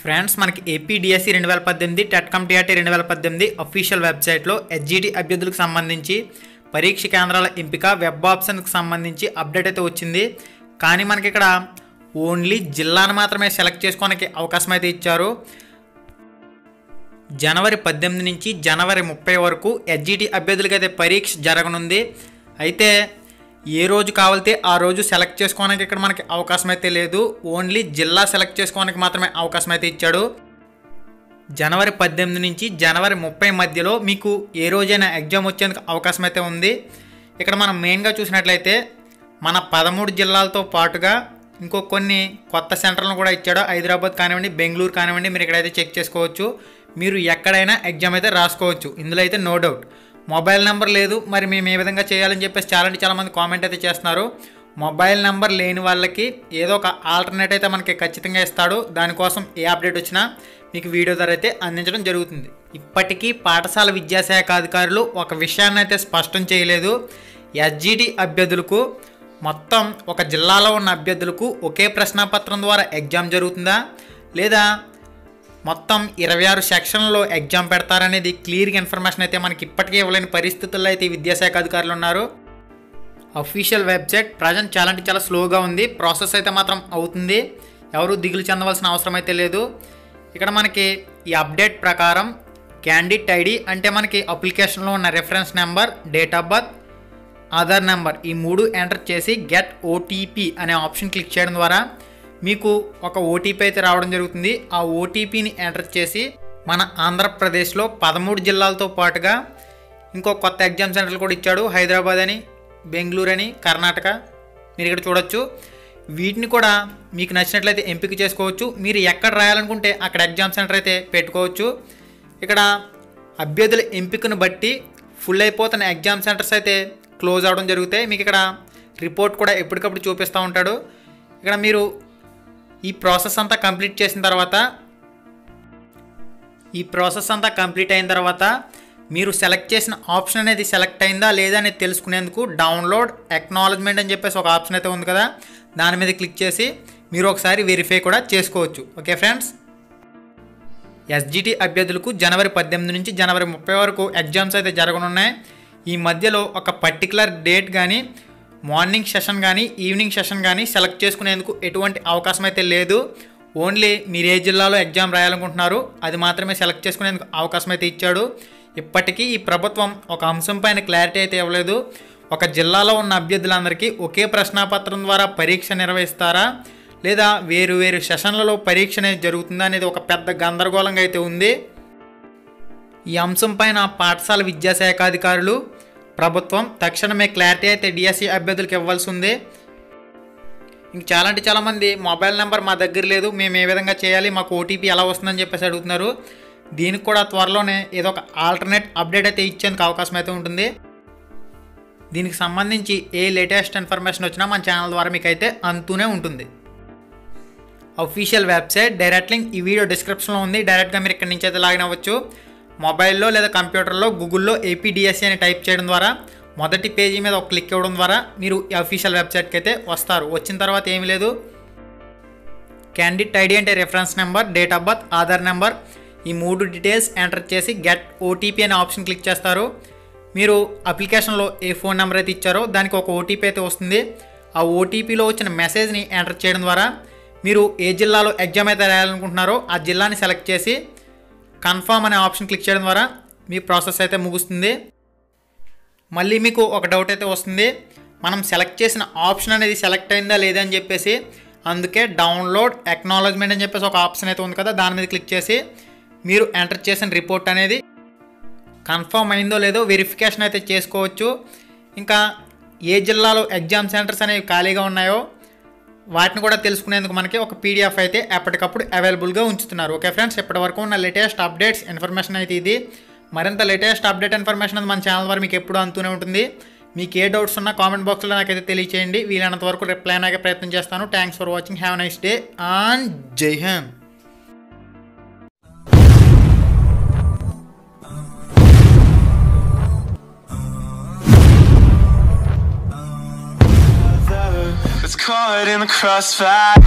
Friends మనకి APDSC 2018 టెట్కమ్ TRT 2018 official వెబ్సైట్లో SGT అభ్యర్థులకు సంబంధించి పరీక్ష కేంద్రాల ఎంపిక వెబ్ ఆప్షన్కి సంబంధించి అప్డేట్ అయితే వచ్చింది. కానీ మనకి ఇక్కడ ఓన్లీ జిల్లాను మాత్రమే సెలెక్ట్ చేసుకోవడానికి అవకాశం అయితే ఇచ్చారు. జనవరి 18 నుంచి జనవరి 30 వరకు ఎస్జిటి అభ్యర్థులకి అయితే పరీక్ష జరగనుంది. అయితే ఏ రోజు కావాలితే ఆ రోజు సెలెక్ట్ చేసుకోవడానికి ఇక్కడ మనకి అవకాశం అయితే లేదు. ఓన్లీ జిల్లా సెలెక్ట్ చేసుకోవడానికి మాత్రమే అవకాశం అయితే ఇచ్చాడు. జనవరి 18 నుంచి జనవరి 30 మధ్యలో మీకు ఏ రోజైనా ఎగ్జామ్ వచ్చేందుకు అవకాశం అయితే ఉంది. ఇక్కడ మనం మెయిన్గా చూసినట్లయితే మన 13 జిల్లాలతో పాటుగా ఇంకో కొన్ని కొత్త సెంటర్లను కూడా ఇచ్చాడు. హైదరాబాద్ కానివ్వండి, బెంగళూరు కానివ్వండి, మీరు ఇక్కడైతే చెక్ చేసుకోవచ్చు. మీరు ఎక్కడైనా ఎగ్జామ్ అయితే రాసుకోవచ్చు, ఇందులో అయితే నో డౌట్. మొబైల్ నెంబర్ లేదు, మరి మేము ఏ విధంగా చేయాలని చెప్పేసి చాలామంది కామెంట్ అయితే చేస్తున్నారు. మొబైల్ నెంబర్ లేని వాళ్ళకి ఏదో ఒక ఆల్టర్నేట్ అయితే మనకి ఖచ్చితంగా ఇస్తాడు. దానికోసం ఏ అప్డేట్ వచ్చినా మీకు వీడియో ద్వారా అయితే అందించడం జరుగుతుంది. ఇప్పటికీ పాఠశాల విద్యాశాఖ అధికారులు ఒక విషయాన్ని అయితే స్పష్టం చేయలేదు. ఎస్జిటి అభ్యర్థులకు మొత్తం ఒక జిల్లాలో ఉన్న అభ్యర్థులకు ఒకే ప్రశ్నాపత్రం ద్వారా ఎగ్జామ్ జరుగుతుందా, లేదా మొత్తం 26 సెక్షన్లలో ఎగ్జామ్ పెడతారనేది క్లియర్గా ఇన్ఫర్మేషన్ అయితే మనకి ఇప్పటికే ఇవ్వలేని పరిస్థితుల్లో అయితే విద్యాశాఖ అధికారులు ఉన్నారు. అఫీషియల్ వెబ్సైట్ ప్రజెంట్ చాలా స్లోగా ఉంది. ప్రాసెస్ అయితే మాత్రం అవుతుంది. ఎవరు దిగులు చెందవలసిన అవసరం అయితే లేదు. ఇక్కడ మనకి ఈ అప్డేట్ ప్రకారం క్యాండిడేట్ ఐడి అంటే మనకి అప్లికేషన్లో ఉన్న reference number, date of birth, Aadhaar number, ఈ 3 ఎంటర్ చేసి గెట్ ఓటీపీ అనే ఆప్షన్ క్లిక్ చేయడం ద్వారా మీకు ఒక ఓటీపీ అయితే రావడం జరుగుతుంది. ఆ ఓటీపీని ఎంటర్ చేసి మన ఆంధ్రప్రదేశ్లో 13 జిల్లాలతో పాటుగా ఇంకో కొత్త ఎగ్జామ్ సెంటర్లు కూడా ఇచ్చాడు. హైదరాబాద్ అని, బెంగళూరు అని, కర్ణాటక, మీరు ఇక్కడ చూడొచ్చు. వీటిని కూడా మీకు నచ్చినట్లయితే ఎంపిక చేసుకోవచ్చు. మీరు ఎక్కడ రాయాలనుకుంటే అక్కడ ఎగ్జామ్ సెంటర్ అయితే పెట్టుకోవచ్చు. ఇక్కడ అభ్యర్థుల ఎంపికను బట్టి ఫుల్ అయిపోతున్న ఎగ్జామ్ సెంటర్స్ అయితే క్లోజ్ అవ్వడం జరుగుతాయి. మీకు ఇక్కడ రిపోర్ట్ కూడా ఎప్పటికప్పుడు చూపిస్తూ ఉంటాడు. ఇక్కడ మీరు ఈ ప్రాసెస్ అంతా కంప్లీట్ అయిన తర్వాత మీరు సెలెక్ట్ చేసిన ఆప్షన్ అనేది సెలెక్ట్ అయిందా లేదా అనేది తెలుసుకునేందుకు డౌన్లోడ్ అక్నాలెడ్జ్మెంట్ అని చెప్పేసి ఒక ఆప్షన్ అయితే ఉంది కదా, దాని మీద క్లిక్ చేసి మీరు ఒకసారి వెరిఫై కూడా చేసుకోవచ్చు. ఓకే ఫ్రెండ్స్, ఎస్జిటి అభ్యర్థులకు జనవరి 18 నుంచి జనవరి 30 వరకు ఎగ్జామ్స్ అయితే జరగనున్నాయి. ఈ మధ్యలో ఒక పర్టికులర్ డేట్ కానీ, మార్నింగ్ సెషన్ కానీ, ఈవినింగ్ సెషన్ కానీ సెలెక్ట్ చేసుకునేందుకు ఎటువంటి అవకాశం అయితే లేదు. ఓన్లీ మీరు ఏ జిల్లాలో ఎగ్జామ్ రాయాలనుకుంటున్నారో అది మాత్రమే సెలెక్ట్ చేసుకునేందుకు అవకాశం అయితే ఇచ్చాడు. ఇప్పటికీ ఈ ప్రభుత్వం ఒక అంశం పైన క్లారిటీ అయితే ఇవ్వలేదు. ఒక జిల్లాలో ఉన్న అభ్యర్థులందరికీ ఒకే ప్రశ్నాపత్రం ద్వారా పరీక్ష నిర్వహిస్తారా, లేదా వేరు సెషన్లలో పరీక్ష అనేది జరుగుతుందా అనేది ఒక పెద్ద గందరగోళంగా అయితే ఉంది. ఈ అంశం పైన పాఠశాల విద్యాశాఖ అధికారులు, ప్రభుత్వం తక్షణమే క్లారిటీ అయితే డిఎస్సి అభ్యర్థులకు ఇవ్వాల్సి ఉంది. ఇంక చాలామంది మొబైల్ నెంబర్ మా దగ్గర లేదు, మేము ఏ విధంగా చేయాలి, మాకు ఓటీపీ ఎలా వస్తుందని చెప్పేసి అడుగుతున్నారు. దీనికి కూడా త్వరలోనే ఏదో ఒక ఆల్టర్నేట్ అప్డేట్ అయితే ఇచ్చేందుకు అవకాశం అయితే ఉంటుంది. దీనికి సంబంధించి ఏ లేటెస్ట్ ఇన్ఫర్మేషన్ వచ్చినా మన ఛానల్ ద్వారా మీకు అయితే అందుతూనే ఉంటుంది. అఫీషియల్ వెబ్సైట్ డైరెక్ట్ లింక్ ఈ వీడియో డిస్క్రిప్షన్లో ఉంది. డైరెక్ట్గా మీరు ఇక్కడి నుంచి అయితే లాగిన్ అవ్వచ్చు. మొబైల్లో లేదా కంప్యూటర్లో గూగుల్లో ఏపీడిఎస్సి అని టైప్ చేయడం ద్వారా మొదటి పేజీ మీద ఒక క్లిక్ ఇవ్వడం ద్వారా మీరు ఈ అఫీషియల్ వెబ్సైట్కి అయితే వస్తారు. వచ్చిన తర్వాత ఏమీ లేదు, క్యాండిడేట్ ఐడి అంటే reference number, date of birth, Aadhaar number, ఈ 3 డీటెయిల్స్ ఎంటర్ చేసి గెట్ ఓటీపీ అనే ఆప్షన్ క్లిక్ చేస్తారు. మీరు అప్లికేషన్లో ఏ ఫోన్ నెంబర్ అయితే ఇచ్చారో దానికి ఒక ఓటీపీ అయితే వస్తుంది. ఆ ఓటీపీలో వచ్చిన మెసేజ్ని ఎంటర్ చేయడం ద్వారా మీరు ఏ జిల్లాలో ఎగ్జామ్ అయితే రాయాలనుకుంటున్నారో ఆ జిల్లాని సెలెక్ట్ చేసి కన్ఫర్మ్ అనే ఆప్షన్ క్లిక్ చేయడం ద్వారా మీ ప్రాసెస్ అయితే ముగుస్తుంది. మళ్ళీ మీకు ఒక డౌట్ అయితే వస్తుంది, మనం సెలెక్ట్ చేసిన ఆప్షన్ అనేది సెలెక్ట్ అయిందా లేదా అని చెప్పేసి. అందుకే డౌన్లోడ్ అక్నాలెడ్జ్మెంట్ అని చెప్పేసి ఒక ఆప్షన్ అయితే ఉంది కదా, దాని మీద క్లిక్ చేసి మీరు ఎంటర్ చేసిన రిపోర్ట్ అనేది కన్ఫర్మ్ అయిందో లేదో వెరిఫికేషన్ అయితే చేసుకోవచ్చు. ఇంకా ఏ జిల్లాలో ఎగ్జామ్ సెంటర్స్ అనేవి ఖాళీగా ఉన్నాయో వాటిని కూడా తెలుసుకునేందుకు మనకి ఒక పీడిఎఫ్ అయితే ఎప్పటికప్పుడు అవైలబుల్గా ఉంచుతున్నారు. ఓకే ఫ్రెండ్స్, ఇప్పటివరకు ఉన్న లేటెస్ట్ అప్డేట్స్ ఇన్ఫర్మేషన్ అయితే ఇది. మరింత లేటెస్ట్ అప్డేట్ ఇన్ఫర్మేషన్ అది మన ఛానల్ ద్వారా మీకు ఎప్పుడు అందుతూనే ఉంటుంది. మీకు ఏ డౌట్స్ ఉన్నా కామెంట్ బాక్స్లో నాకైతే తెలియచేయండి. వీలైనంత వరకు రిప్లై అయ్యే ప్రయత్నం చేస్తాను. Thanks for watching. Have a nice day and జై Hind. Caught in the crossfire.